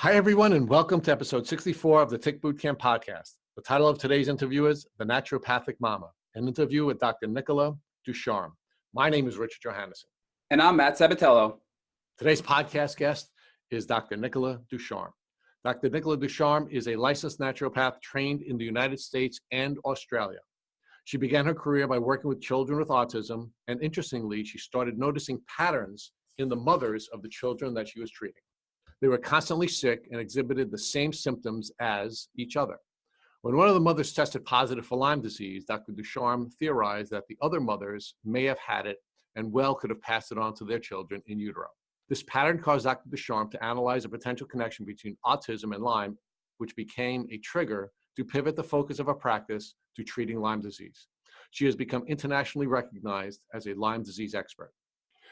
Hi, everyone, and welcome to episode 64 of the Tick Bootcamp podcast. The title of today's interview is The Naturopathic Mama, an interview with Dr. Nicola Ducharme. My name is Richard Johannesson. And I'm Matt Sabatello. Today's podcast guest is Dr. Nicola Ducharme. Dr. Nicola Ducharme is a licensed naturopath trained in the United States and Australia. She began her career by working with children with autism, and interestingly, she started noticing patterns in the mothers of the children that she was treating. They were constantly sick and exhibited the same symptoms as each other. When one of the mothers tested positive for Lyme disease, Dr. Ducharme theorized that the other mothers may have had it and well could have passed it on to their children in utero. This pattern caused Dr. Ducharme to analyze a potential connection between autism and Lyme, which became a trigger to pivot the focus of her practice to treating Lyme disease. She has become internationally recognized as a Lyme disease expert.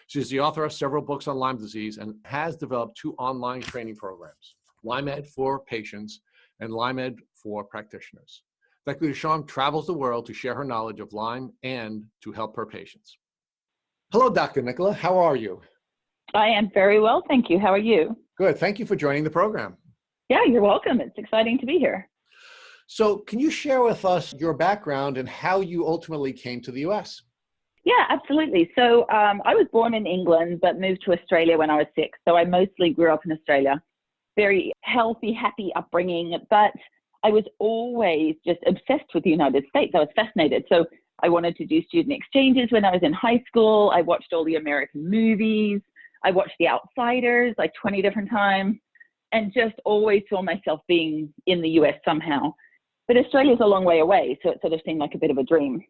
She is the author of several books on Lyme disease and has developed 2 online training programs, LymeEd for patients and LymeEd for practitioners. Dr. Ducharme travels the world to share her knowledge of Lyme and to help her patients. Hello, Dr. Nicola. How are you? I am very well, thank you. How are you? Good. Thank you for joining the program. Yeah, you're welcome. It's exciting to be here. So can you share with us your background and how you ultimately came to the U.S.? Yeah, absolutely. So I was born in England, but moved to Australia when I was 6. So I mostly grew up in Australia. Very healthy, happy upbringing, but I was always just obsessed with the United States. I was fascinated. So I wanted to do student exchanges when I was in high school. I watched all the American movies. I watched The Outsiders like 20 different times and just always saw myself being in the US somehow. But Australia's a long way away, so it sort of seemed like a bit of a dream.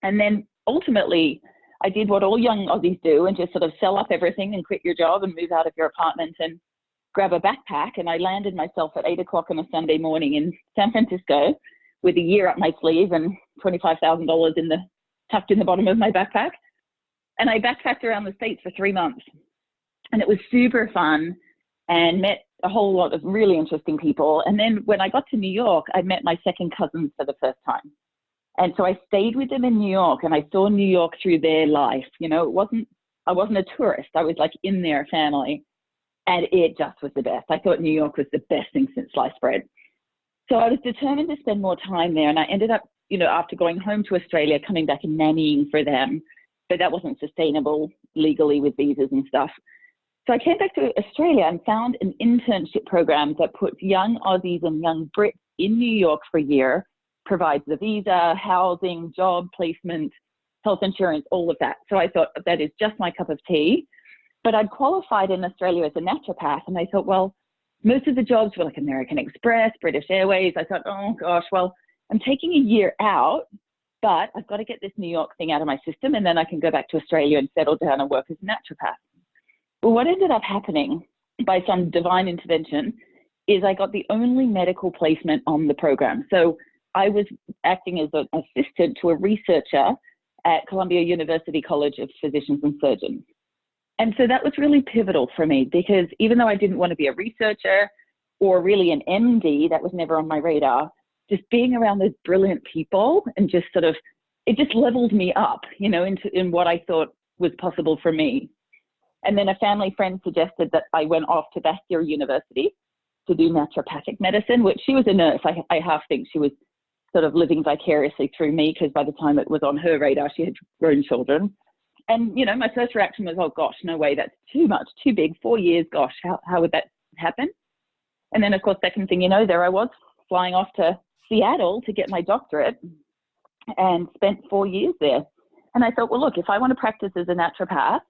And then ultimately, I did what all young Aussies do and just sort of sell up everything and quit your job and move out of your apartment and grab a backpack. And I landed myself at 8 o'clock on a Sunday morning in San Francisco with a year up my sleeve and $25,000 tucked in the bottom of my backpack. And I backpacked around the States for 3 months. And it was super fun and met a whole lot of really interesting people. And then when I got to New York, I met my second cousins for the first time. And so I stayed with them in New York and I saw New York through their life. You know, I wasn't a tourist. I was like in their family and it just was the best. I thought New York was the best thing since sliced bread. So I was determined to spend more time there. And I ended up, after going home to Australia, coming back and nannying for them. But that wasn't sustainable legally with visas and stuff. So I came back to Australia and found an internship program that puts young Aussies and young Brits in New York for a year, provides the visa, housing, job placement, health insurance, all of that. So I thought that is just my cup of tea. But I'd qualified in Australia as a naturopath and I thought, well, most of the jobs were like American Express, British Airways. I thought, oh gosh, well, I'm taking a year out, but I've got to get this New York thing out of my system and then I can go back to Australia and settle down and work as a naturopath. Well, what ended up happening by some divine intervention is I got the only medical placement on the program. So I was acting as an assistant to a researcher at Columbia University College of Physicians and Surgeons. And so that was really pivotal for me because even though I didn't want to be a researcher or really an MD, that was never on my radar, just being around those brilliant people and just sort of, it just leveled me up, in what I thought was possible for me. And then a family friend suggested that I went off to Bastyr University to do naturopathic medicine, which she was a nurse. I half think she was sort of living vicariously through me because by the time it was on her radar, she had grown children. And, my first reaction was, oh gosh, no way, that's too much, too big, 4 years, gosh, how would that happen? And then of course, second thing there I was flying off to Seattle to get my doctorate and spent 4 years there. And I thought, well, look, if I want to practice as a naturopath,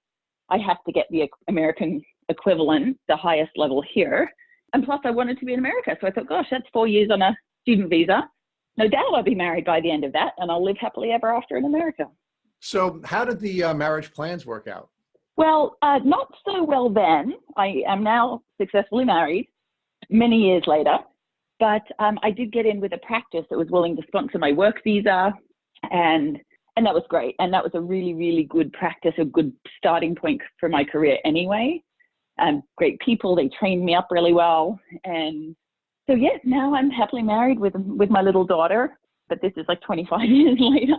I have to get the American equivalent, the highest level here. And plus I wanted to be in America. So I thought, gosh, that's 4 years on a student visa. No doubt I'll be married by the end of that and I'll live happily ever after in America. So how did the marriage plans work out? Well, not so well then. I am now successfully married many years later, but I did get in with a practice that was willing to sponsor my work visa and that was great. And that was a really, really good practice, a good starting point for my career anyway. Great people, they trained me up really well. And so yes, now I'm happily married with my little daughter, but this is like 25 years later.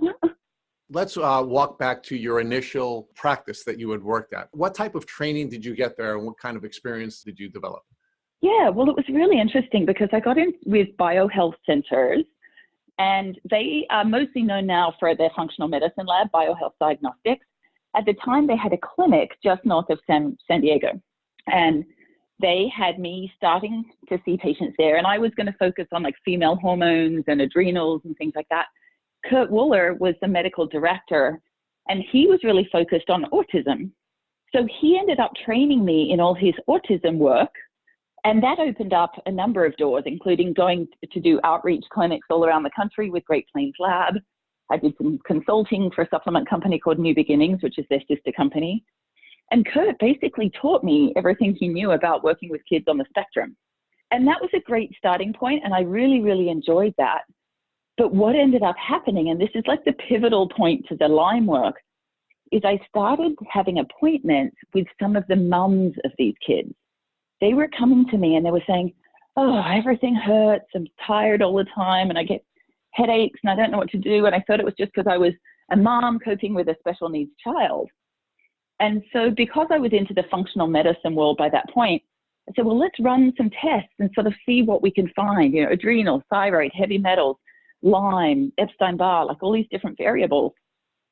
Let's walk back to your initial practice that you had worked at. What type of training did you get there and what kind of experience did you develop? Yeah, well, it was really interesting because I got in with biohealth centers, and they are mostly known now for their functional medicine lab, biohealth diagnostics. At the time, they had a clinic just north of San Diego, and they had me starting to see patients there, and I was going to focus on like female hormones and adrenals and things like that. Kurt Wooler was the medical director, and he was really focused on autism. So he ended up training me in all his autism work, and that opened up a number of doors, including going to do outreach clinics all around the country with Great Plains Lab. I did some consulting for a supplement company called New Beginnings, which is their sister company. And Kurt basically taught me everything he knew about working with kids on the spectrum. And that was a great starting point, and I really, really enjoyed that. But what ended up happening, and this is like the pivotal point to the Lyme work, is I started having appointments with some of the mums of these kids. They were coming to me and they were saying, oh, everything hurts, I'm tired all the time, and I get headaches and I don't know what to do. And I thought it was just because I was a mom coping with a special needs child. And so because I was into the functional medicine world by that point, I said, well, let's run some tests and sort of see what we can find, you know, adrenal, thyroid, heavy metals, Lyme, Epstein-Barr, like all these different variables.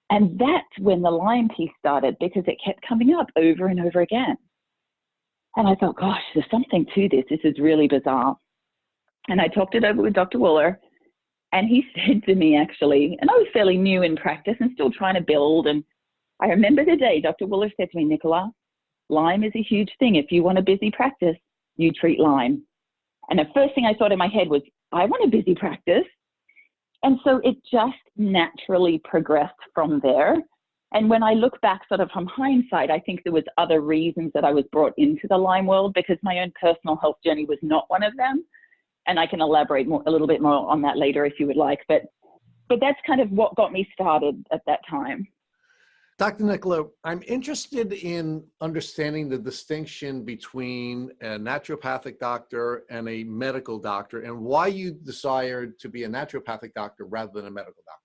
And that's when the Lyme piece started, because it kept coming up over and over again. And I thought, gosh, there's something to this. This is really bizarre. And I talked it over with Dr. Wooler, and he said to me, actually, and I was fairly new in practice and still trying to build. And I remember the day Dr. Wooler said to me, Nicola, Lyme is a huge thing. If you want a busy practice, you treat Lyme. And the first thing I thought in my head was, I want a busy practice. And so it just naturally progressed from there. And when I look back sort of from hindsight, I think there was other reasons that I was brought into the Lyme world, because my own personal health journey was not one of them. And I can elaborate a little bit more on that later if you would like. But that's kind of what got me started at that time. Dr. Nicola, I'm interested in understanding the distinction between a naturopathic doctor and a medical doctor, and why you desired to be a naturopathic doctor rather than a medical doctor.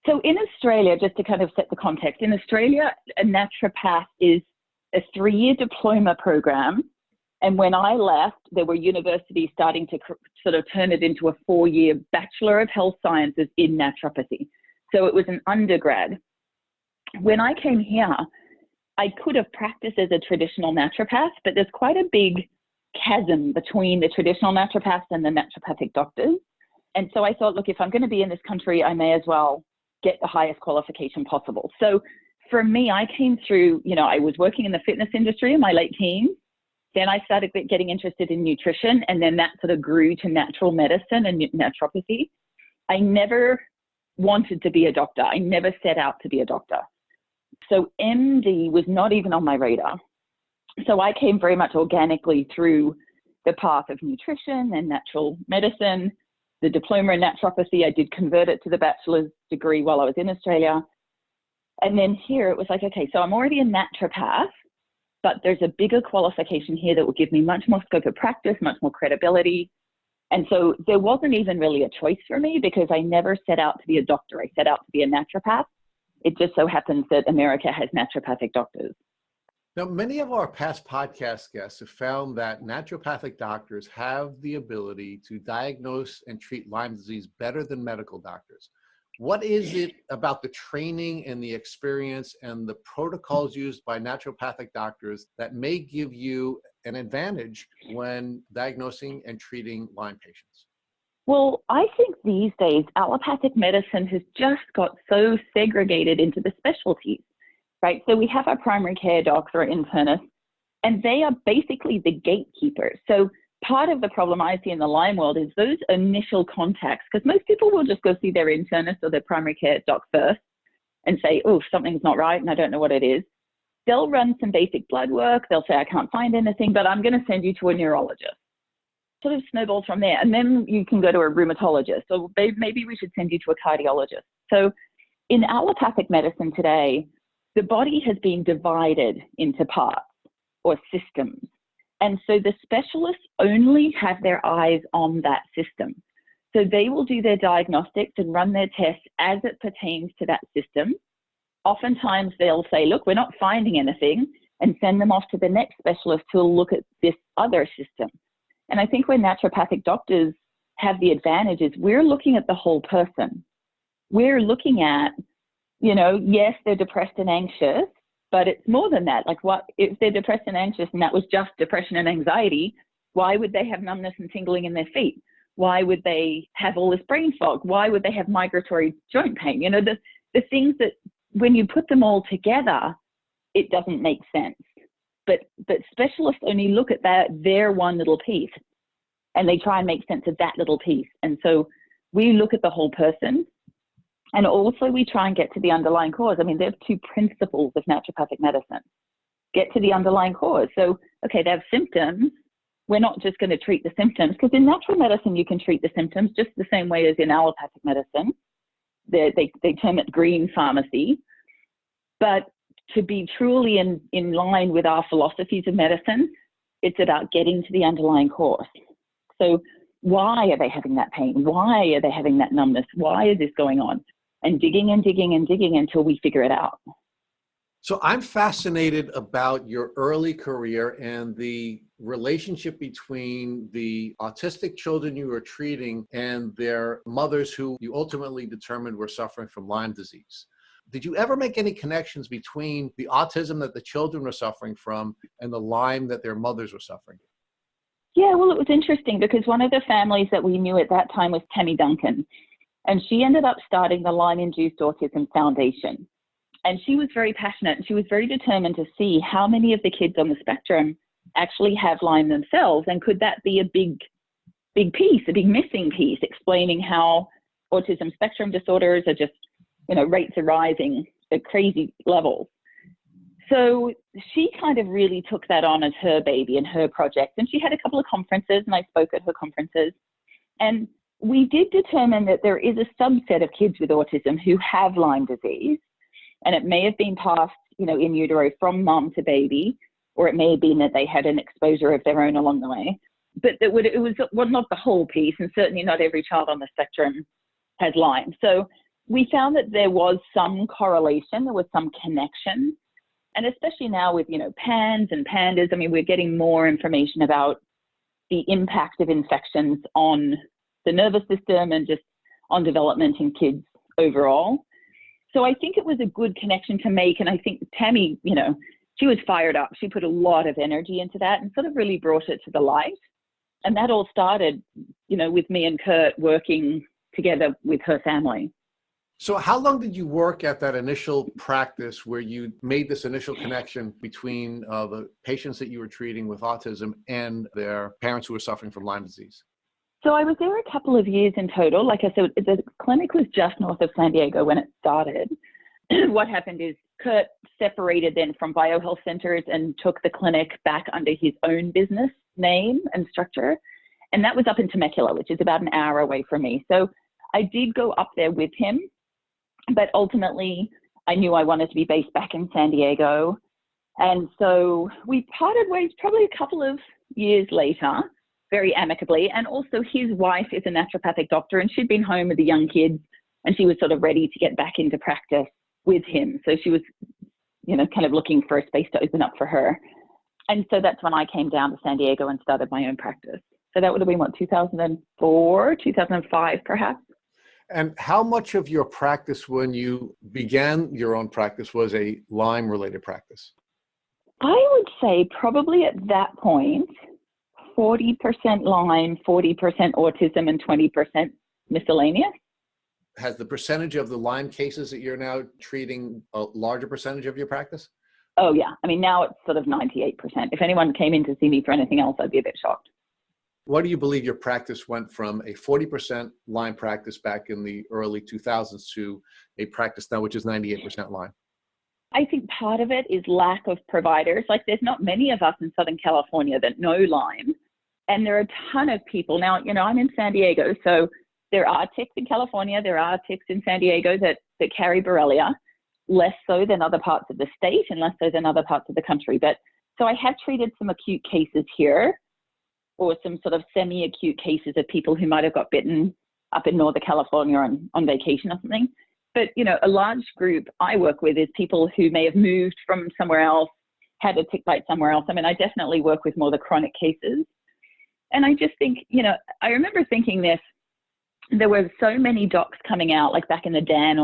So in Australia, just to kind of set the context, in Australia, a naturopath is a 3-year diploma program. And when I left, there were universities starting to sort of turn it into a 4-year Bachelor of Health Sciences in naturopathy. So it was an undergrad. When I came here, I could have practiced as a traditional naturopath, but there's quite a big chasm between the traditional naturopaths and the naturopathic doctors. And so I thought, look, if I'm going to be in this country, I may as well get the highest qualification possible. So for me, I came through, you know, I was working in the fitness industry in my late teens. Then I started getting interested in nutrition, and then that sort of grew to natural medicine and naturopathy. I never wanted to be a doctor. I never set out to be a doctor. So MD was not even on my radar. So I came very much organically through the path of nutrition and natural medicine. The diploma in naturopathy, I did convert it to the bachelor's degree while I was in Australia. And then here it was like, okay, so I'm already a naturopath, but there's a bigger qualification here that will give me much more scope of practice, much more credibility. And so there wasn't even really a choice for me, because I never set out to be a doctor. I set out to be a naturopath. It just so happens that America has naturopathic doctors. Now, many of our past podcast guests have found that naturopathic doctors have the ability to diagnose and treat Lyme disease better than medical doctors. What is it about the training and the experience and the protocols used by naturopathic doctors that may give you an advantage when diagnosing and treating Lyme patients? Well, I think these days, allopathic medicine has just got so segregated into the specialties, right? So we have our primary care docs or internists, and they are basically the gatekeepers. So part of the problem I see in the Lyme world is those initial contacts, because most people will just go see their internist or their primary care doc first and say, oh, something's not right and I don't know what it is. They'll run some basic blood work. They'll say, I can't find anything, but I'm going to send you to a neurologist. Sort of snowballs from there. And then you can go to a rheumatologist, or maybe we should send you to a cardiologist. So in allopathic medicine today, the body has been divided into parts or systems. And so the specialists only have their eyes on that system. So they will do their diagnostics and run their tests as it pertains to that system. Oftentimes they'll say, look, we're not finding anything, and send them off to the next specialist who will look at this other system. And I think where naturopathic doctors have the advantage is we're looking at the whole person. We're looking at, yes, they're depressed and anxious, but it's more than that. Like, what if they're depressed and anxious and that was just depression and anxiety? Why would they have numbness and tingling in their feet? Why would they have all this brain fog? Why would they have migratory joint pain? The things that when you put them all together, it doesn't make sense. But specialists only look at their one little piece, and they try and make sense of that little piece. And so we look at the whole person, and also we try and get to the underlying cause. I mean, there are two principles of naturopathic medicine. Get to the underlying cause. So, okay, they have symptoms. We're not just going to treat the symptoms, because in natural medicine, you can treat the symptoms just the same way as in allopathic medicine. They term it green pharmacy. But to be truly in line with our philosophies of medicine, it's about getting to the underlying cause. So why are they having that pain? Why are they having that numbness? Why is this going on? And digging and digging and digging until we figure it out. So I'm fascinated about your early career and the relationship between the autistic children you were treating and their mothers who you ultimately determined were suffering from Lyme disease. Did you ever make any connections between the autism that the children were suffering from and the Lyme that their mothers were suffering? Yeah, well, it was interesting because one of the families that we knew at that time was Tammy Duncan, and she ended up starting the Lyme-Induced Autism Foundation. And she was very passionate, and she was very determined to see how many of the kids on the spectrum actually have Lyme themselves, and could that be a big piece, a big missing piece, explaining how autism spectrum disorders are just, rates are rising at crazy levels. So she kind of really took that on as her baby and her project. And she had a couple of conferences, and I spoke at her conferences. And we did determine that there is a subset of kids with autism who have Lyme disease. And it may have been passed, in utero from mom to baby, or it may have been that they had an exposure of their own along the way. But it was not the whole piece, and certainly not every child on the spectrum has Lyme. So we found that there was some correlation, there was some connection. And especially now with, PANS and PANDAS, I mean, we're getting more information about the impact of infections on the nervous system and just on development in kids overall. So I think it was a good connection to make. And I think Tammy, she was fired up. She put a lot of energy into that and sort of really brought it to the light. And that all started, with me and Kurt working together with her family. So how long did you work at that initial practice where you made this initial connection between the patients that you were treating with autism and their parents who were suffering from Lyme disease? So I was there a couple of years in total. Like I said, the clinic was just north of San Diego when it started. What happened is Kurt separated then from biohealth centers and took the clinic back under his own business name and structure. And that was up in Temecula, which is about an hour away from me. So I did go up there with him, but ultimately I knew I wanted to be based back in San Diego. And so we parted ways probably a couple of years later, very amicably. And also his wife is a naturopathic doctor, and she'd been home with the young kids, and she was sort of ready to get back into practice with him. So she was, kind of looking for a space to open up for her. And so that's when I came down to San Diego and started my own practice. So that would have been, 2004, 2005, perhaps. And how much of your practice when you began your own practice was a Lyme-related practice? I would say probably at that point, 40% Lyme, 40% autism, and 20% miscellaneous. Has the percentage of the Lyme cases that you're now treating a larger percentage of your practice? Oh, yeah. I mean, now it's sort of 98%. If anyone came in to see me for anything else, I'd be a bit shocked. What do you believe your practice went from a 40% Lyme practice back in the early 2000s to a practice now which is 98% Lyme? I think part of it is lack of providers. Like, there's not many of us in Southern California that know Lyme. And there are a ton of people. Now, I'm in San Diego, so there are ticks in California. There are ticks in San Diego that carry Borrelia, less so than other parts of the state and less so than other parts of the country. But so I have treated some acute cases here, or some sort of semi-acute cases of people who might have got bitten up in Northern California on vacation or something. But, a large group I work with is people who may have moved from somewhere else, had a tick bite somewhere else. I mean, I definitely work with more the chronic cases. And I just think, I remember thinking this, there were so many docs coming out, like back in the DAN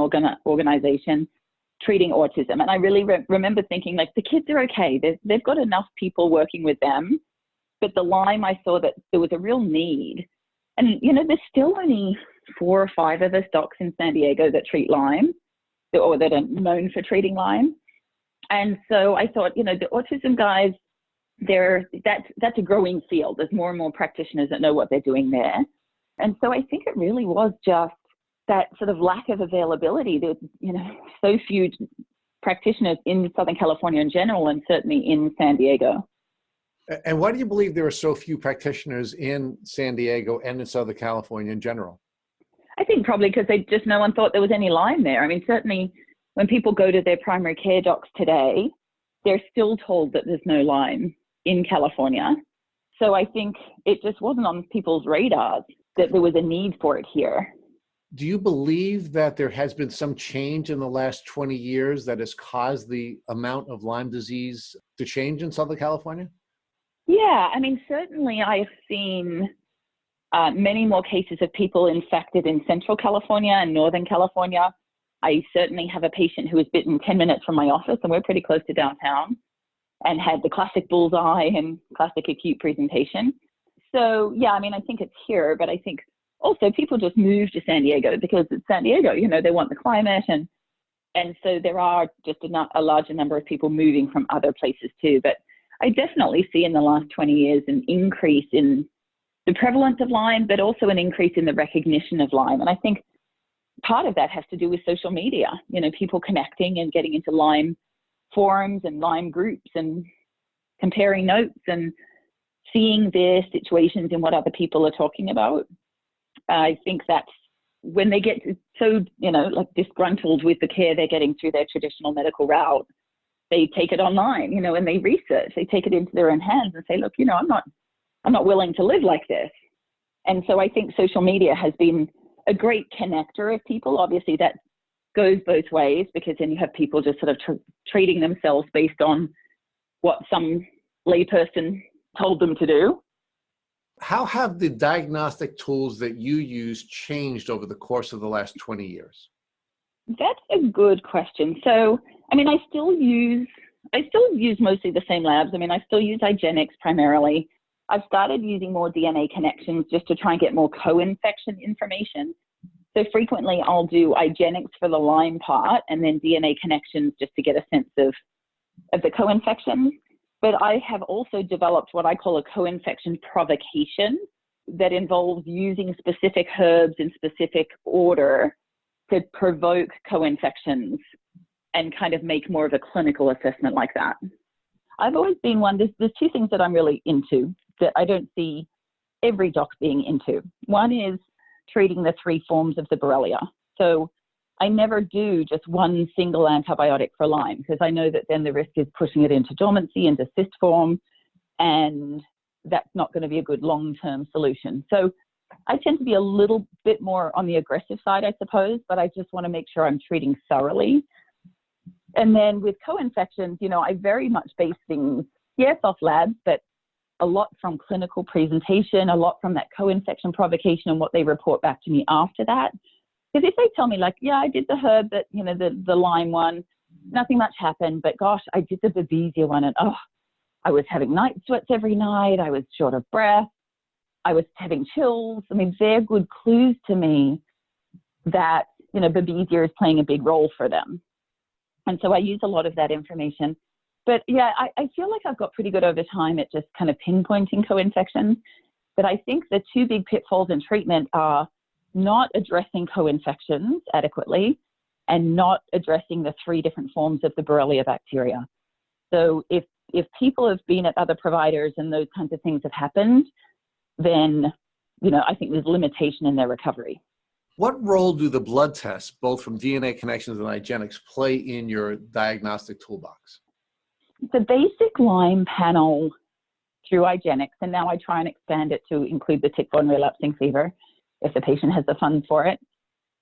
organization, treating autism. And I really remember thinking, like, the kids are okay. They've got enough people working with them. But the Lyme, I saw that there was a real need. And, there's still only 4 or 5 of us docs in San Diego that treat Lyme, or that are known for treating Lyme. And so I thought, the autism guys, that's a growing field. There's more and more practitioners that know what they're doing there. And so I think it really was just that sort of lack of availability. There's, so few practitioners in Southern California in general, and certainly in San Diego. And why do you believe there are so few practitioners in San Diego and in Southern California in general? I think probably because no one thought there was any Lyme there. I mean, certainly when people go to their primary care docs today, they're still told that there's no Lyme in California. So I think it just wasn't on people's radars that there was a need for it here. Do you believe that there has been some change in the last 20 years that has caused the amount of Lyme disease to change in Southern California? Yeah, I mean, certainly I've seen many more cases of people infected in Central California and Northern California. I certainly have a patient who was bitten 10 minutes from my office, and we're pretty close to downtown, and had the classic bullseye and classic acute presentation. So, yeah, I mean, I think it's here, but I think also people just move to San Diego because it's San Diego, they want the climate. And so there are just a larger number of people moving from other places too. But I definitely see in the last 20 years an increase in the prevalence of Lyme, but also an increase in the recognition of Lyme. And I think part of that has to do with social media, people connecting and getting into Lyme forums and Lyme groups and comparing notes and seeing their situations and what other people are talking about. I think that's when they get so, like disgruntled with the care they're getting through their traditional medical route, they take it online, and they research, they take it into their own hands and say, look, I'm not willing to live like this. And so I think social media has been a great connector of people. Obviously that goes both ways, because then you have people just sort of treating themselves based on what some layperson told them to do. How have the diagnostic tools that you use changed over the course of the last 20 years? That's a good question. So, I mean, I still use mostly the same labs. I mean, I still use IGeneX primarily. I've started using more DNA connections just to try and get more co-infection information. So frequently I'll do IGeneX for the Lyme part and then DNA connections just to get a sense of the co-infection. But I have also developed what I call a co-infection provocation that involves using specific herbs in specific order to provoke co-infections and kind of make more of a clinical assessment like that. I've always been there's 2 things that I'm really into that I don't see every doc being into. One is treating the 3 forms of the Borrelia. So I never do just one single antibiotic for Lyme, because I know that then the risk is pushing it into dormancy, into cyst form, and that's not going to be a good long-term solution. So I tend to be a little bit more on the aggressive side, I suppose, but I just want to make sure I'm treating thoroughly. And then with co-infections, I very much base things, yes, off labs, but a lot from clinical presentation, a lot from that co-infection provocation and what they report back to me after that. Because if they tell me like, yeah, I did the herb that, the Lyme one, nothing much happened, but gosh, I did the Babesia one and I was having night sweats every night. I was short of breath. I was having chills. I mean, they're good clues to me that, Babesia is playing a big role for them. And so I use a lot of that information. But yeah, I feel like I've got pretty good over time at just kind of pinpointing co-infections. But I think the 2 big pitfalls in treatment are not addressing co-infections adequately and not addressing the 3 different forms of the Borrelia bacteria. So if people have been at other providers and those kinds of things have happened, then, I think there's limitation in their recovery. What role do the blood tests, both from DNA connections and IGeneX, play in your diagnostic toolbox? The basic Lyme panel through IGeneX, and now I try and expand it to include the tick-borne relapsing fever if the patient has the funds for it.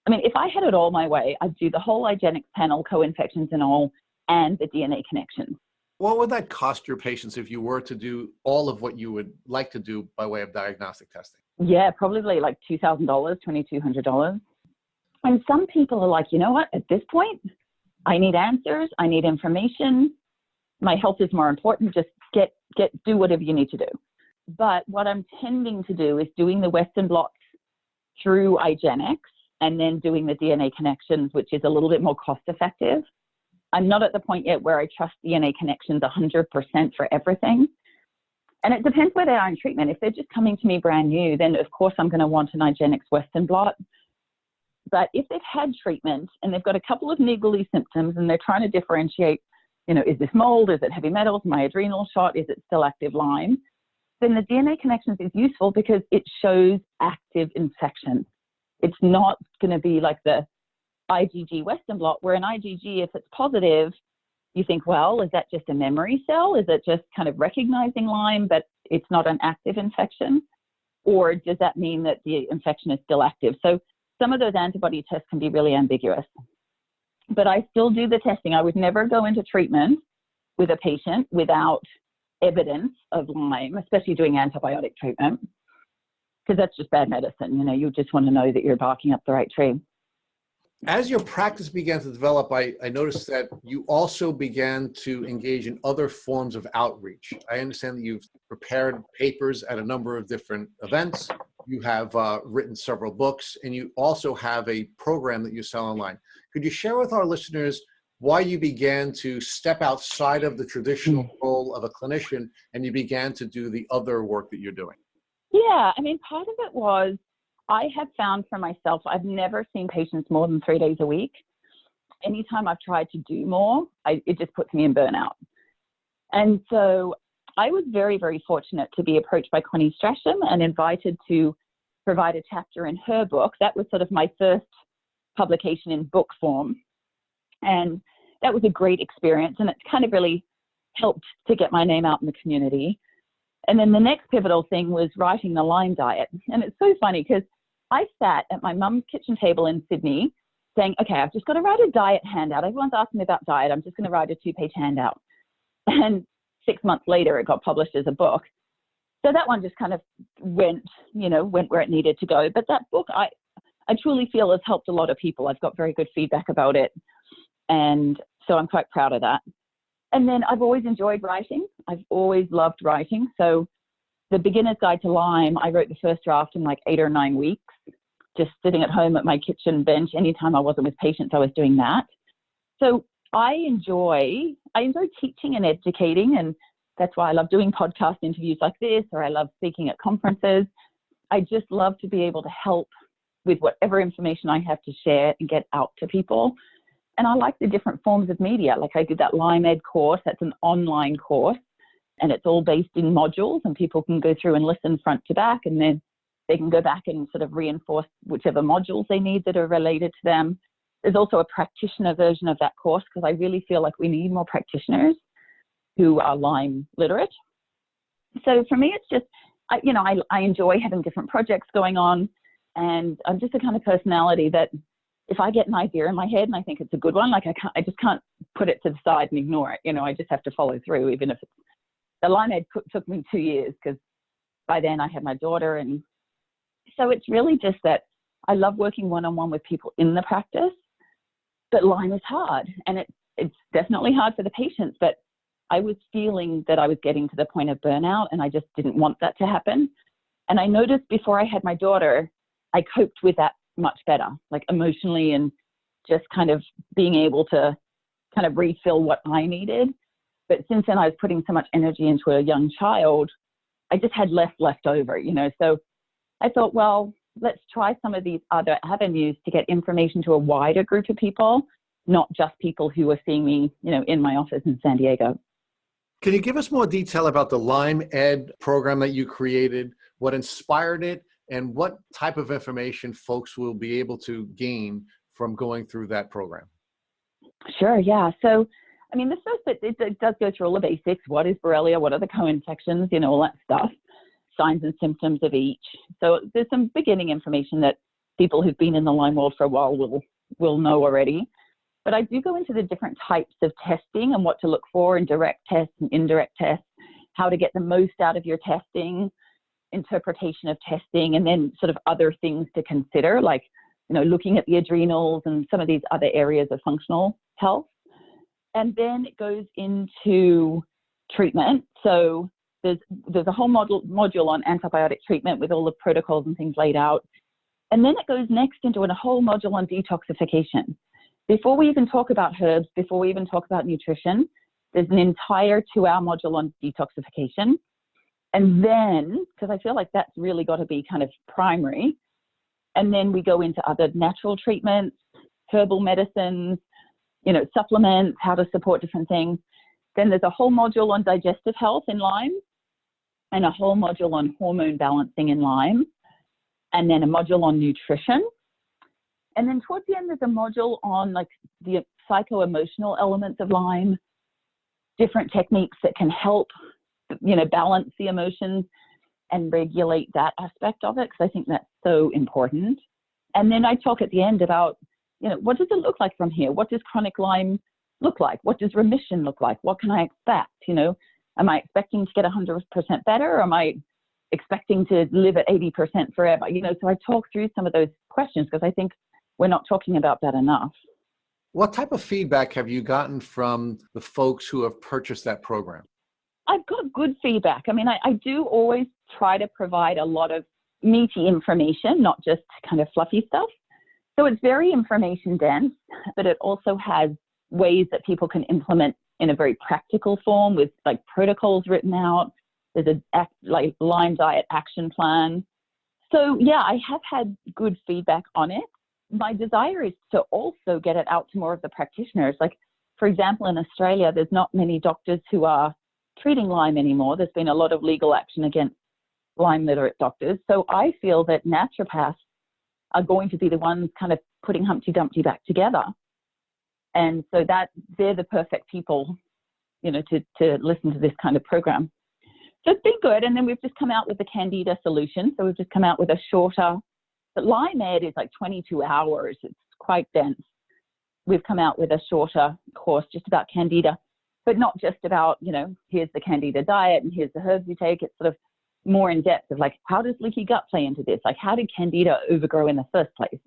I mean, if I had it all my way, I'd do the whole IGeneX panel, co-infections and all, and the DNA connections. What would that cost your patients if you were to do all of what you would like to do by way of diagnostic testing? Yeah, probably like $2,000, $2,200. And some people are like, you know what, at this point, I need answers. I need information. My health is more important. Just do whatever you need to do. But what I'm tending to do is doing the Western blots through IGeneX and then doing the DNA connections, which is a little bit more cost effective. I'm not at the point yet where I trust DNA connections 100% for everything. And it depends where they are in treatment. If they're just coming to me brand new, then of course I'm going to want an IGeneX Western blot. But if they've had treatment and they've got a couple of niggly symptoms and they're trying to differentiate, is this mold? Is it heavy metals? My adrenal shot? Is it still active Lyme? Then the DNA connections is useful because it shows active infection. It's not going to be like the IgG Western blot, where an IgG, if it's positive, you think, well, is that just a memory cell? Is it just kind of recognizing Lyme, but it's not an active infection? Or does that mean that the infection is still active? So some of those antibody tests can be really ambiguous. But I still do the testing. I would never go into treatment with a patient without evidence of Lyme, especially doing antibiotic treatment, because that's just bad medicine. You just want to know that you're barking up the right tree. As your practice began to develop, I noticed that you also began to engage in other forms of outreach. I understand that you've prepared papers at a number of different events. You have written several books, and you also have a program that you sell online. Could you share with our listeners why you began to step outside of the traditional role of a clinician and you began to do the other work that you're doing? Yeah, part of it was I have found for myself, I've never seen patients more than 3 days a week. Anytime I've tried to do more, it just puts me in burnout. And so I was very, very fortunate to be approached by Connie Strasham and invited to provide a chapter in her book. That was sort of my first publication in book form. And that was a great experience. And it's kind of really helped to get my name out in the community. And then the next pivotal thing was writing the Lyme diet. And it's so funny because I sat at my mum's kitchen table in Sydney saying, okay, I've just got to write a diet handout. Everyone's asking me about diet. I'm just going to write a 2-page handout. And 6 months later, it got published as a book. So that one just kind of went where it needed to go. But that book, I truly feel has helped a lot of people. I've got very good feedback about it. And so I'm quite proud of that. And then I've always enjoyed writing. I've always loved writing. So the Beginner's Guide to Lyme, I wrote the first draft in like 8 or 9 weeks, just sitting at home at my kitchen bench. Anytime I wasn't with patients, I was doing that. So I enjoy teaching and educating, and that's why I love doing podcast interviews like this, or I love speaking at conferences. I just love to be able to help with whatever information I have to share and get out to people. And I like the different forms of media. Like I did that Lyme Ed course. That's an online course, and it's all based in modules, and people can go through and listen front to back, and then they can go back and sort of reinforce whichever modules they need that are related to them. There's also a practitioner version of that course because I really feel like we need more practitioners who are Lyme literate. So for me, it's just, I enjoy having different projects going on, and I'm just the kind of personality that if I get an idea in my head and I think it's a good one, like I just can't put it to the side and ignore it. I just have to follow through, even if it's, the Lyme Ed took me 2 years because by then I had my daughter. And so it's really just that I love working one-on-one with people in the practice, but Lyme is hard, and it's definitely hard for the patients, but I was feeling that I was getting to the point of burnout, and I just didn't want that to happen. And I noticed before I had my daughter, I coped with that much better, like emotionally, and just kind of being able to kind of refill what I needed. But since then, I was putting so much energy into a young child, I just had less left over, So I thought, well, let's try some of these other avenues to get information to a wider group of people, not just people who are seeing me, in my office in San Diego. Can you give us more detail about the Lyme Ed program that you created, what inspired it, and what type of information folks will be able to gain from going through that program? Sure, yeah. So, the first bit, it does go through all the basics. What is Borrelia? What are the co-infections? All that stuff. Signs and symptoms of each. So there's some beginning information that people who've been in the Lyme world for a while will know already. But I do go into the different types of testing and what to look for in direct tests and indirect tests, how to get the most out of your testing, interpretation of testing, and then sort of other things to consider, like, looking at the adrenals and some of these other areas of functional health. And then it goes into treatment. So there's a whole module on antibiotic treatment with all the protocols and things laid out. And then it goes next into a whole module on detoxification. Before we even talk about herbs, before we even talk about nutrition, there's an entire 2-hour module on detoxification. And then, because I feel like that's really got to be kind of primary, and then we go into other natural treatments, herbal medicines, supplements, how to support different things. Then there's a whole module on digestive health in Lyme, and a whole module on hormone balancing in Lyme, and then a module on nutrition. And then towards the end, there's a module on like the psycho-emotional elements of Lyme, different techniques that can help, balance the emotions and regulate that aspect of it, because I think that's so important. And then I talk at the end about, what does it look like from here? What does chronic Lyme look like? What does remission look like? What can I expect? Am I expecting to get 100% better, or am I expecting to live at 80% forever? So I talk through some of those questions because I think we're not talking about that enough. What type of feedback have you gotten from the folks who have purchased that program? I've got good feedback. I mean, I do always try to provide a lot of meaty information, not just kind of fluffy stuff. So it's very information dense, but it also has ways that people can implement in a very practical form with like protocols written out. There's a Lyme diet action plan. So yeah, I have had good feedback on it. My desire is to also get it out to more of the practitioners. Like, for example, in Australia, there's not many doctors who are treating Lyme anymore. There's been a lot of legal action against Lyme literate doctors. So I feel that naturopaths are going to be the ones kind of putting Humpty Dumpty back together. And so that they're the perfect people, to listen to this kind of program. So it's been good. And then we've just come out with the Candida solution. So we've just come out with a shorter, but Lyme Ed is like 22 hours. It's quite dense. We've come out with a shorter course just about Candida, but not just about, here's the Candida diet and here's the herbs you take. It's sort of more in depth of like, how does leaky gut play into this? Like, how did Candida overgrow in the first place?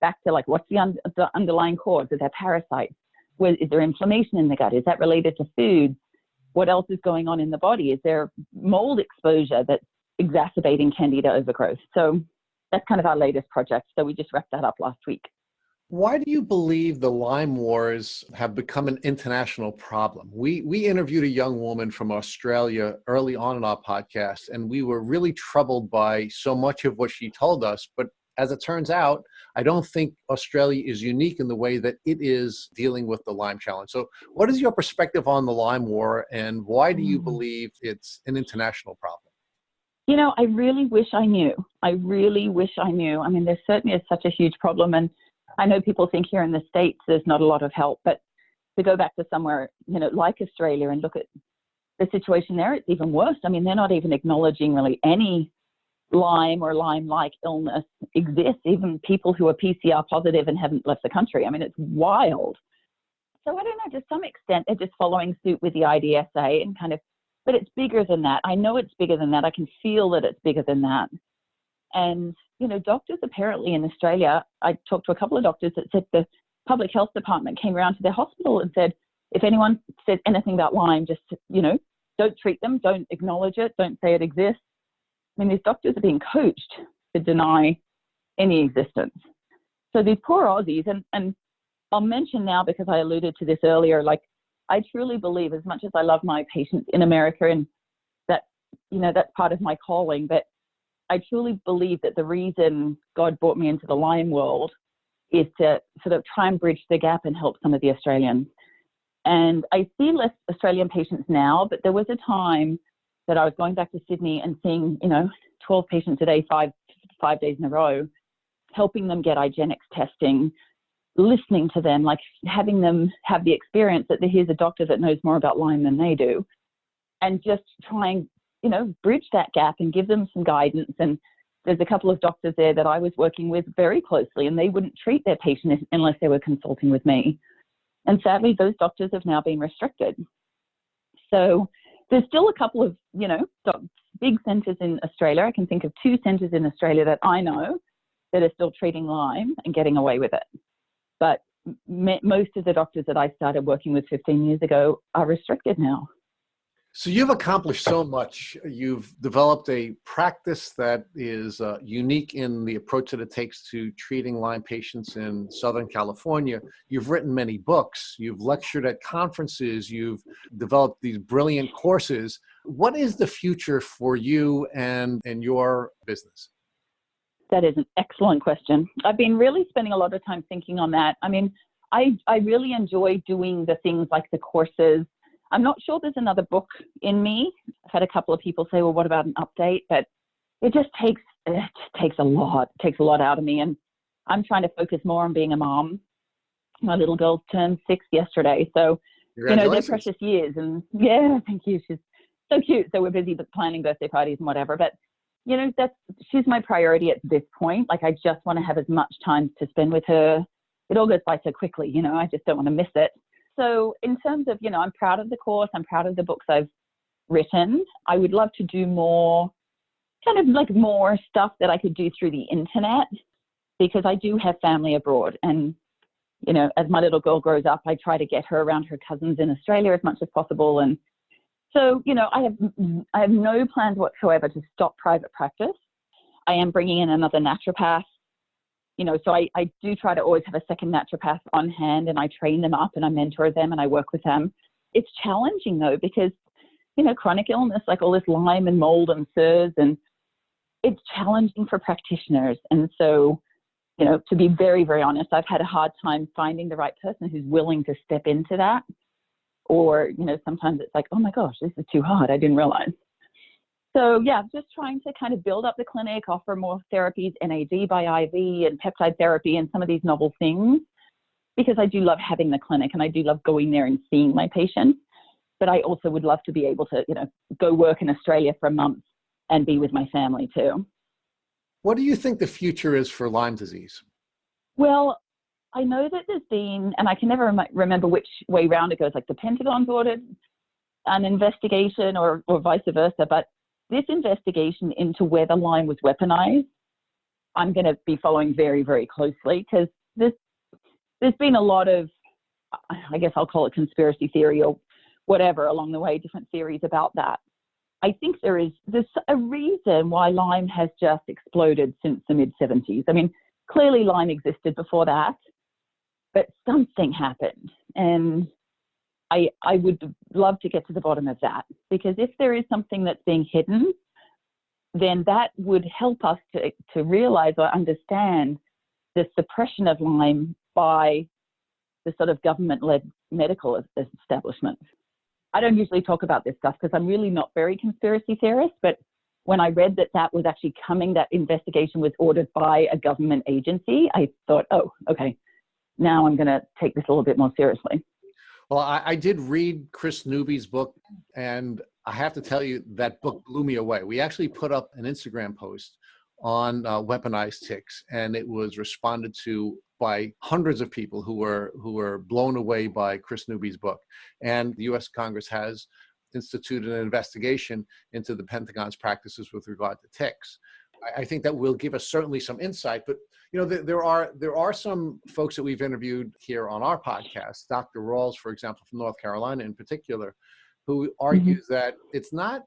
Back to like, what's the underlying cause? Is there parasites? Is there inflammation in the gut? Is that related to food? What else is going on in the body? Is there mold exposure that's exacerbating Candida overgrowth? So that's kind of our latest project. So we just wrapped that up last week. Why do you believe the Lyme Wars have become an international problem? We interviewed a young woman from Australia early on in our podcast, and we were really troubled by so much of what she told us. But as it turns out, I don't think Australia is unique in the way that it is dealing with the Lyme challenge. So what is your perspective on the Lyme War, and why do you believe it's an international problem? I really wish I knew. I mean, there certainly is such a huge problem. And I know people think here in the States there's not a lot of help, but to go back to somewhere, like Australia and look at the situation there, it's even worse. I mean, they're not even acknowledging really any Lyme or Lyme-like illness exists, even people who are PCR positive and haven't left the country. I mean, it's wild. So I don't know, to some extent, they're just following suit with the IDSA and kind of, but it's bigger than that. I know it's bigger than that. I can feel that it's bigger than that. And, doctors apparently in Australia, I talked to a couple of doctors that said the public health department came around to their hospital and said, if anyone says anything about Lyme, just, don't treat them, don't acknowledge it, don't say it exists. I mean, these doctors are being coached to deny any existence. So these poor Aussies, and I'll mention now because I alluded to this earlier, like I truly believe, as much as I love my patients in America and that, that's part of my calling, but I truly believe that the reason God brought me into the Lyme world is to sort of try and bridge the gap and help some of the Australians. And I see less Australian patients now, but there was a time that I was going back to Sydney and seeing, 12 patients a day, five days in a row, helping them get IGeneX testing, listening to them, like having them have the experience that here's a doctor that knows more about Lyme than they do, and just trying, bridge that gap and give them some guidance. And there's a couple of doctors there that I was working with very closely, and they wouldn't treat their patient unless they were consulting with me. And sadly, those doctors have now been restricted. So there's still a couple of, big centres in Australia. I can think of 2 centres in Australia that I know that are still treating Lyme and getting away with it. But most of the doctors that I started working with 15 years ago are restricted now. So you've accomplished so much. You've developed a practice that is unique in the approach that it takes to treating Lyme patients in Southern California. You've written many books. You've lectured at conferences. You've developed these brilliant courses. What is the future for you and your business? That is an excellent question. I've been really spending a lot of time thinking on that. I mean, I really enjoy doing the things like the courses. I'm not sure there's another book in me. I've had a couple of people say, well, what about an update? But it just takes a lot. It takes a lot out of me. And I'm trying to focus more on being a mom. My little girl turned 6 yesterday. So, they're precious years. And yeah, thank you. She's so cute. So we're busy planning birthday parties and whatever. But, she's my priority at this point. Like, I just want to have as much time to spend with her. It all goes by so quickly, I just don't want to miss it. So in terms of, I'm proud of the course, I'm proud of the books I've written. I would love to do more, more stuff that I could do through the internet, because I do have family abroad. And, as my little girl grows up, I try to get her around her cousins in Australia as much as possible. And so, I have no plans whatsoever to stop private practice. I am bringing in another naturopath. So I do try to always have a second naturopath on hand, and I train them up and I mentor them and I work with them. It's challenging though, because, chronic illness, like all this Lyme and mold and SIRS, and it's challenging for practitioners. And so, to be very, very honest, I've had a hard time finding the right person who's willing to step into that. Or, sometimes it's like, oh my gosh, this is too hard. I didn't realize. So yeah, just trying to kind of build up the clinic, offer more therapies, NAD by IV and peptide therapy and some of these novel things, because I do love having the clinic and I do love going there and seeing my patients. But I also would love to be able to, go work in Australia for a month and be with my family too. What do you think the future is for Lyme disease? Well, I know that there's been, and I can never remember which way round it goes, like the Pentagon's ordered an investigation or vice versa, but this investigation into whether Lyme was weaponized, I'm going to be following very, very closely, because there's been a lot of, I guess I'll call it conspiracy theory or whatever along the way, different theories about that. I think there's a reason why Lyme has just exploded since the mid-70s. I mean, clearly Lyme existed before that, but something happened. And I would love to get to the bottom of that, because if there is something that's being hidden, then that would help us to realize or understand the suppression of Lyme by the sort of government-led medical establishment. I don't usually talk about this stuff because I'm really not very conspiracy theorist, but when I read that was actually coming, that investigation was ordered by a government agency, I thought, oh, okay, now I'm going to take this a little bit more seriously. Well, I did read Chris Newby's book, and I have to tell you, that book blew me away. We actually put up an Instagram post on weaponized ticks, and it was responded to by hundreds of people who were blown away by Chris Newby's book. And the U.S. Congress has instituted an investigation into the Pentagon's practices with regard to ticks. I think that will give us certainly some insight, but there are some folks that we've interviewed here on our podcast, Dr. Rawls, for example, from North Carolina in particular, who argues that it's not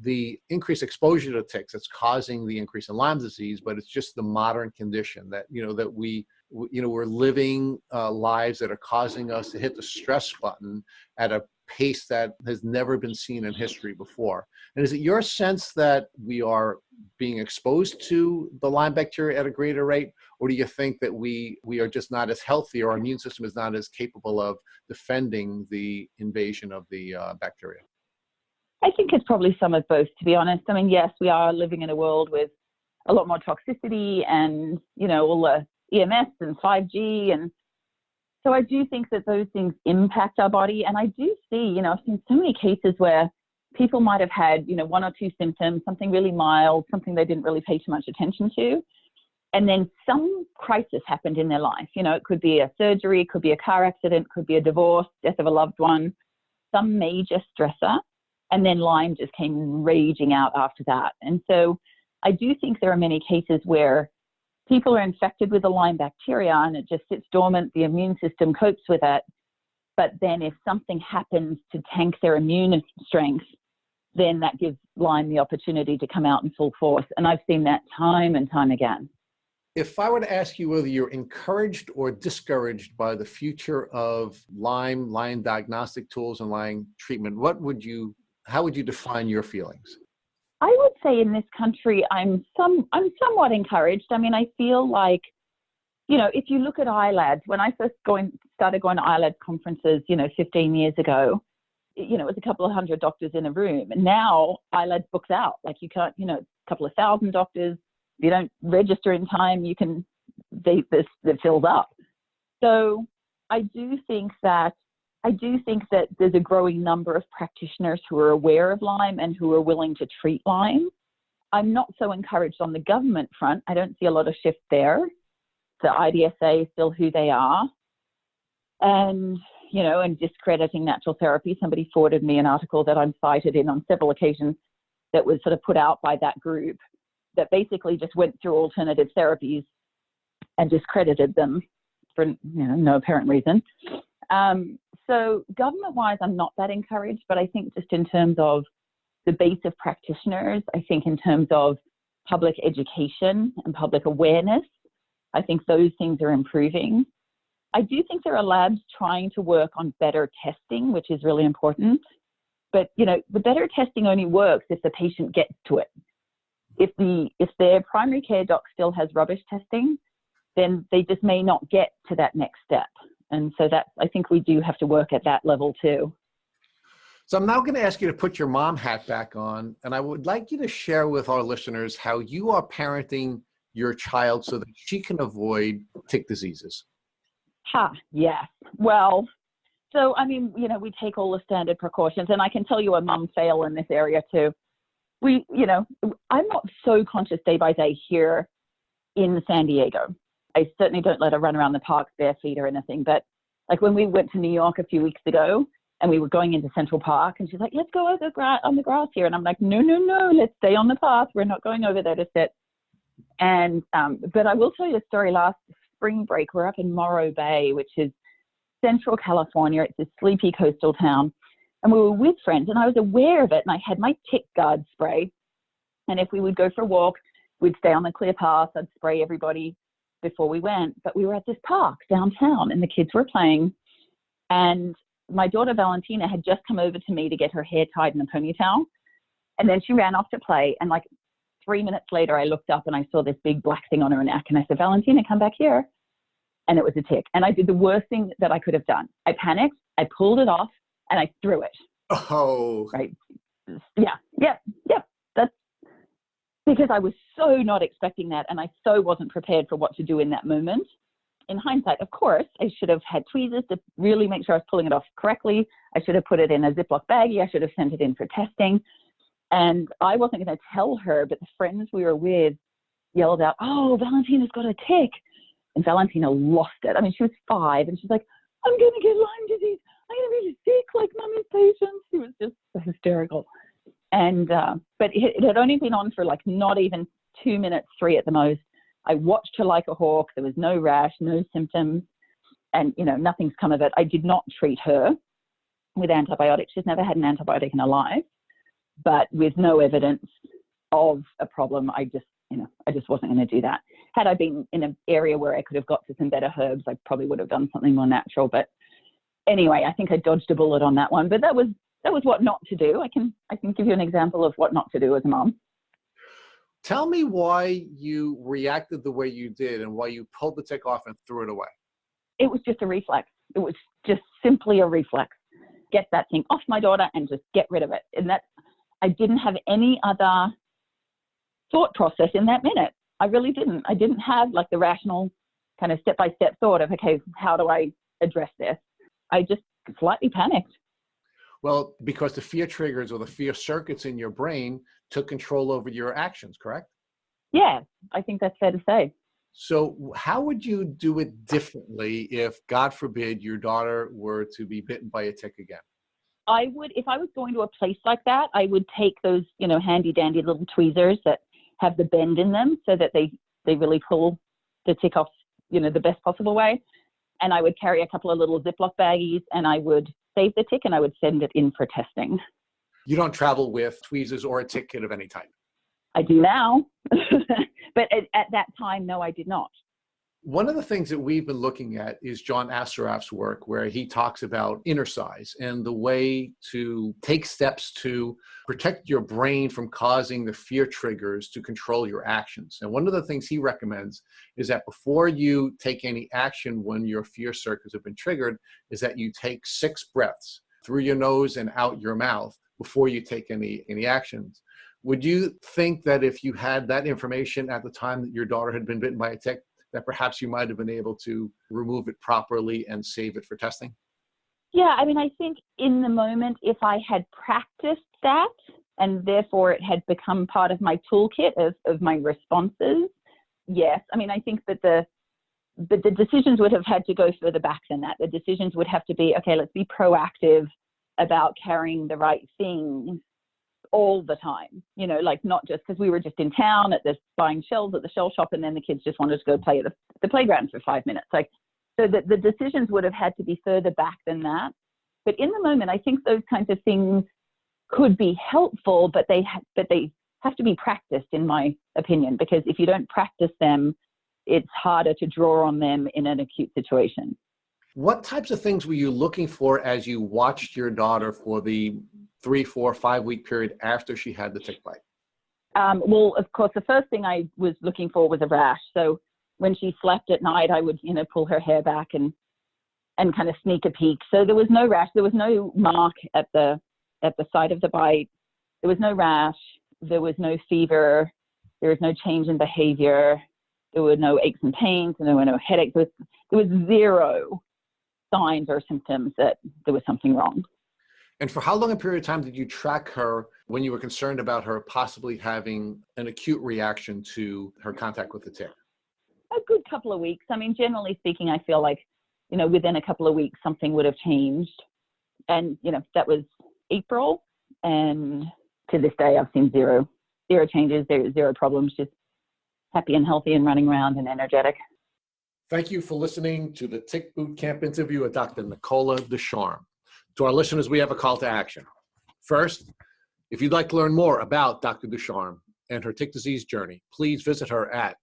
the increased exposure to ticks that's causing the increase in Lyme disease, but it's just the modern condition that, that we're living lives that are causing us to hit the stress button at a pace that has never been seen in history before. And is it your sense that we are being exposed to the Lyme bacteria at a greater rate, or do you think that we are just not as healthy, or our immune system is not as capable of defending the invasion of the bacteria? I think it's probably some of both, to be honest. I mean, yes, we are living in a world with a lot more toxicity and, all the EMS and 5G. And so I do think that those things impact our body. And I do see, I've seen so many cases where people might have had, 1 or 2 symptoms, something really mild, something they didn't really pay too much attention to. And then some crisis happened in their life. You know, it could be a surgery, it could be a car accident, could be a divorce, death of a loved one, some major stressor. And then Lyme just came raging out after that. And so I do think there are many cases where people are infected with the Lyme bacteria and it just sits dormant, the immune system copes with it. But then if something happens to tank their immune strength, then that gives Lyme the opportunity to come out in full force. And I've seen that time and time again. If I were to ask you whether you're encouraged or discouraged by the future of Lyme diagnostic tools and Lyme treatment, how would you define your feelings? I would say in this country, I'm somewhat encouraged. I mean, I feel like, you know, if you look at ILADs, when I first started going to ILAD conferences, 15 years ago, it was a couple of hundred doctors in a room. And now ILAD books out. Like you can't, a couple of thousand doctors. If you don't register in time, it fills up. So I do think that there's a growing number of practitioners who are aware of Lyme and who are willing to treat Lyme. I'm not so encouraged on the government front. I don't see a lot of shift there. The IDSA is still who they are. And discrediting natural therapy. Somebody forwarded me an article that I'm cited in on several occasions that was sort of put out by that group that basically just went through alternative therapies and discredited them for no apparent reason. So government-wise, I'm not that encouraged, but I think just in terms of the base of practitioners, I think in terms of public education and public awareness, I think those things are improving. I do think there are labs trying to work on better testing, which is really important. But, the better testing only works if the patient gets to it. If their primary care doc still has rubbish testing, then they just may not get to that next step. And so I think we do have to work at that level too. So I'm now going to ask you to put your mom hat back on, and I would like you to share with our listeners how you are parenting your child so that she can avoid tick diseases. Yes. Well, so, we take all the standard precautions, and I can tell you a mum fail in this area too. I'm not so conscious day by day here in San Diego. I certainly don't let her run around the park bare feet or anything. But like when we went to New York a few weeks ago and we were going into Central Park and she's like, let's go on the grass here. And I'm like, no, let's stay on the path. We're not going over there to sit. And, but I will tell you a story. Last spring break, we're up in Morro Bay, which is Central California. It's a sleepy coastal town. And we were with friends and I was aware of it. And I had my tick guard spray. And if we would go for a walk, we'd stay on the clear path. I'd spray everybody before we went, but we were at this park downtown and the kids were playing, and my daughter Valentina had just come over to me to get her hair tied in a ponytail, and then she ran off to play, and like 3 minutes later I looked up and I saw this big black thing on her neck, and I said, Valentina, come back here. And it was a tick, and I did the worst thing that I could have done. I panicked, I pulled it off, and I threw it. Oh, right. Yeah. That's because I was so not expecting that, and I so wasn't prepared for what to do in that moment. In hindsight, of course, I should have had tweezers to really make sure I was pulling it off correctly. I should have put it in a Ziploc baggie. I should have sent it in for testing. And I wasn't going to tell her, but the friends we were with yelled out, oh, Valentina's got a tick. And Valentina lost it. I mean, she was 5, and she's like, I'm going to get Lyme disease. I'm going to be sick like mommy's patients. She was just hysterical. And, but it had only been on for like not even 2 minutes, 3 at the most. I watched her like a hawk. There was no rash, no symptoms, and, nothing's come of it. I did not treat her with antibiotics. She's never had an antibiotic in her life, but with no evidence of a problem, I just wasn't going to do that. Had I been in an area where I could have got to some better herbs, I probably would have done something more natural. But anyway, I think I dodged a bullet on that one, but that was what not to do. I can give you an example of what not to do as a mom. Tell me why you reacted the way you did and why you pulled the tick off and threw it away. It was just a reflex. It was just simply a reflex. Get that thing off my daughter and just get rid of it. And that I didn't have any other thought process in that minute. I really didn't. I didn't have like the rational kind of step-by-step thought of, okay, how do I address this? I just slightly panicked. Well, because the fear triggers or the fear circuits in your brain took control over your actions, correct? Yeah, I think that's fair to say. So how would you do it differently if, God forbid, your daughter were to be bitten by a tick again? I would, if I was going to a place like that, I would take those, handy dandy little tweezers that have the bend in them so that they really pull the tick off, the best possible way. And I would carry a couple of little Ziploc baggies and I would save the tick and I would send it in for testing. You don't travel with tweezers or a tick kit of any type? I do now, but at that time, no, I did not. One of the things that we've been looking at is John Assaraf's work, where he talks about inner size and the way to take steps to protect your brain from causing the fear triggers to control your actions. And one of the things he recommends is that before you take any action when your fear circuits have been triggered, is that you take 6 breaths through your nose and out your mouth before you take any actions. Would you think that if you had that information at the time that your daughter had been bitten by a tick, that perhaps you might have been able to remove it properly and save it for testing? Yeah, I think in the moment, if I had practiced that and therefore it had become part of my toolkit of my responses, yes. I think that the decisions would have had to go further back than that. The decisions would have to be, okay, let's be proactive about carrying the right things all the time, not just because we were just in town buying shells at the shell shop and then the kids just wanted to go play at the playground for 5 minutes. So that the decisions would have had to be further back than that. But in the moment, I think those kinds of things could be helpful, but they have to be practiced, in my opinion, because if you don't practice them, it's harder to draw on them in an acute situation. What types of things were you looking for as you watched your daughter for the 3, 4, 5 week period after she had the tick bite? Well, of course, the first thing I was looking for was a rash. So when she slept at night, I would, pull her hair back and kind of sneak a peek. So there was no rash. There was no mark at the site of the bite. There was no rash. There was no fever. There was no change in behavior. There were no aches and pains. And there were no headaches. There was zero signs or symptoms that there was something wrong. And for how long a period of time did you track her when you were concerned about her possibly having an acute reaction to her contact with the tick? A good couple of weeks. Generally speaking, I feel like, within a couple of weeks, something would have changed. And, that was April. And to this day, I've seen zero changes, zero problems, just happy and healthy and running around and energetic. Thank you for listening to the Tick Boot Camp interview with Dr. Nicola Ducharme. To our listeners, we have a call to action. First, if you'd like to learn more about Dr. Ducharme and her tick disease journey, please visit her at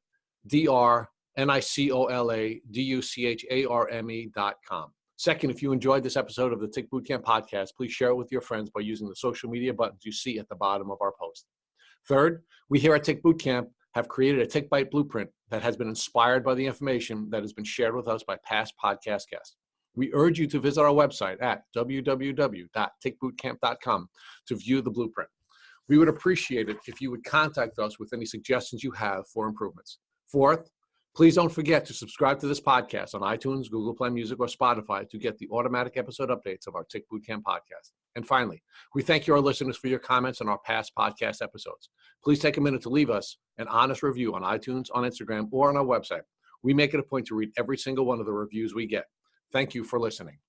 drnicoladucharme.com. Second, if you enjoyed this episode of the Tick Boot Camp podcast, please share it with your friends by using the social media buttons you see at the bottom of our post. Third, we here at Tick Boot Camp have created a tick bite blueprint that has been inspired by the information that has been shared with us by past podcast guests. We urge you to visit our website at www.tickbootcamp.com to view the blueprint. We would appreciate it if you would contact us with any suggestions you have for improvements. Fourth, please don't forget to subscribe to this podcast on iTunes, Google Play Music, or Spotify to get the automatic episode updates of our Tick Boot Camp podcast. And finally, we thank you, our listeners, for your comments on our past podcast episodes. Please take a minute to leave us an honest review on iTunes, on Instagram, or on our website. We make it a point to read every single one of the reviews we get. Thank you for listening.